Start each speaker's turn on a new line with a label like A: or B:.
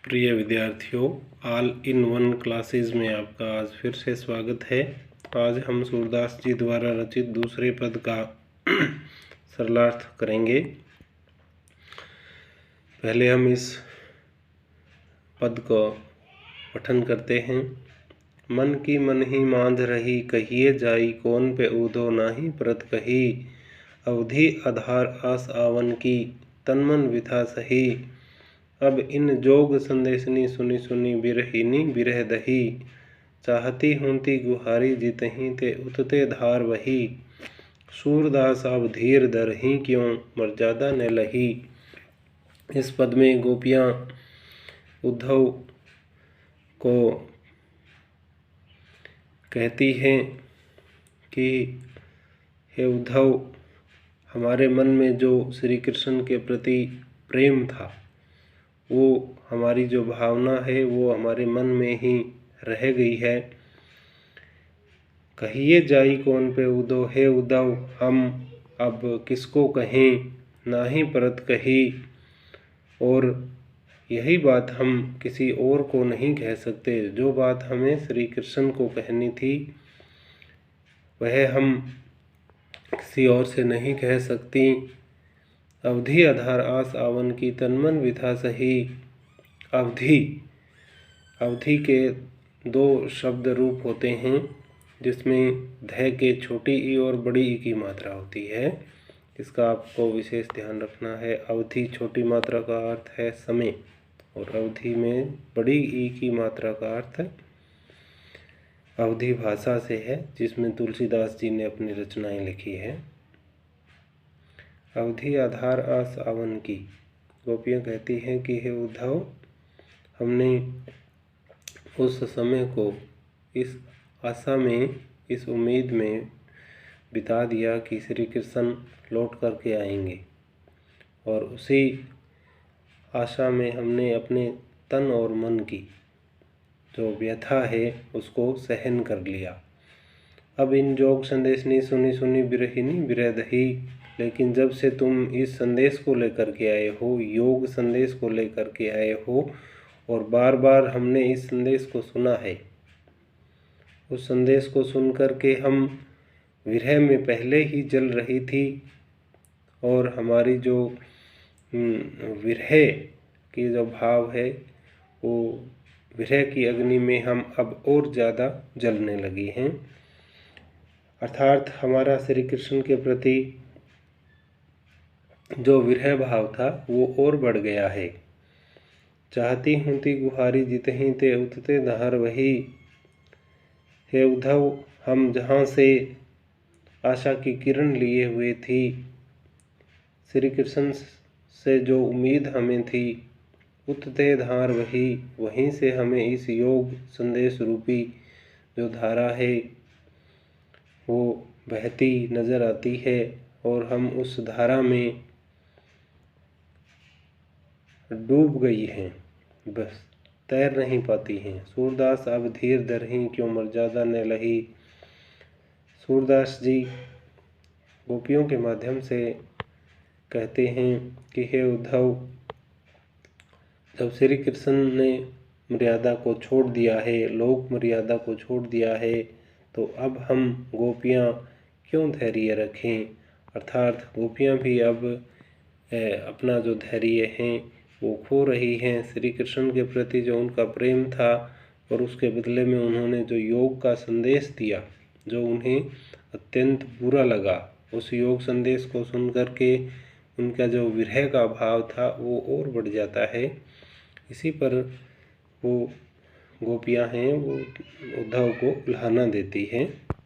A: प्रिय विद्यार्थियों, all in one classes में आपका आज फिर से स्वागत है। आज हम सूरदास जी द्वारा रचित दूसरे पद का सरलार्थ करेंगे। पहले हम इस पद को पठन करते हैं। मन की मन ही मांध रही, कहिए जाई कौन पे ऊधो नाही परत कही। अवधि आधार आस आवन की, तन मन विथा सही। अब इन जोग संदेशनी सुनी सुनी, बिरहिनी बिरह दही। चाहती होंती गुहारी जितहीं, ते उतते धार वही। सूरदास अब धीर धरहीं, क्यों मर्यादा न लही। इस पद में गोपियाँ उद्धव को कहती हैं कि हे उद्धव, हमारे मन में जो श्री कृष्ण के प्रति प्रेम था, वो हमारी जो भावना है वो हमारे मन में ही रह गई है। कहिए जाई कौन पे उदो, हे उद्धव, हम अब किसको कहें, ना ही परत कही। और यही बात हम किसी और को नहीं कह सकते। जो बात हमें श्री कृष्ण को कहनी थी वह हम किसी और से नहीं कह सकती। अवधि आधार आस आवन की, तन मन विथा सही। अवधि के दो शब्द रूप होते हैं, जिसमें ध के छोटी ई और बड़ी ई की मात्रा होती है। इसका आपको विशेष ध्यान रखना है। अवधि छोटी मात्रा का अर्थ है समय, और अवधि में बड़ी ई की मात्रा का अर्थ अवधि भाषा से है, जिसमें तुलसीदास जी ने अपनी रचनाएं लिखी है। अवधि आधार आस आवन की, गोपियाँ कहती हैं कि हे उद्धव, हमने उस समय को इस आशा में, इस उम्मीद में बिता दिया कि श्री कृष्ण लौट करके आएंगे, और उसी आशा में हमने अपने तन और मन की जो व्यथा है उसको सहन कर लिया। अब इन जोग संदेशनी सुनी सुनी, बिरहिनी बिरह दही। लेकिन जब से तुम इस संदेश को लेकर के आए हो, योग संदेश को लेकर के आए हो, और बार बार हमने इस संदेश को सुना है, उस संदेश को सुन कर के हम विरह में पहले ही जल रही थी, और हमारी जो विरह की जो भाव है वो विरह की अग्नि में हम अब और ज़्यादा जलने लगी हैं। अर्थात हमारा श्री कृष्ण के प्रति जो विरह भाव था वो और बढ़ गया है। चाहती होंती गुहारी जितहीं, ते उतते धार वही। हे उद्धव, हम जहाँ से आशा की किरण लिए हुए थी, श्री कृष्ण से जो उम्मीद हमें थी, उतते धार वही, वहीं से हमें इस योग संदेश रूपी जो धारा है वो बहती नज़र आती है, और हम उस धारा में डूब गई हैं, बस तैर नहीं पाती हैं। सूरदास अब धीर धरहीं, क्यों मर्यादा न लही। सूरदास जी गोपियों के माध्यम से कहते हैं कि हे उद्धव, जब श्री कृष्ण ने मर्यादा को छोड़ दिया है, लोक मर्यादा को छोड़ दिया है, तो अब हम गोपियाँ क्यों धैर्य रखें। अर्थात गोपियाँ भी अब अपना जो धैर्य है वो खो रही हैं। श्री कृष्ण के प्रति जो उनका प्रेम था, और उसके बदले में उन्होंने जो योग का संदेश दिया, जो उन्हें अत्यंत बुरा लगा, उस योग संदेश को सुन कर के उनका जो विरह का भाव था वो और बढ़ जाता है। इसी पर वो गोपियाँ हैं वो उद्धव को उल्हाना देती हैं।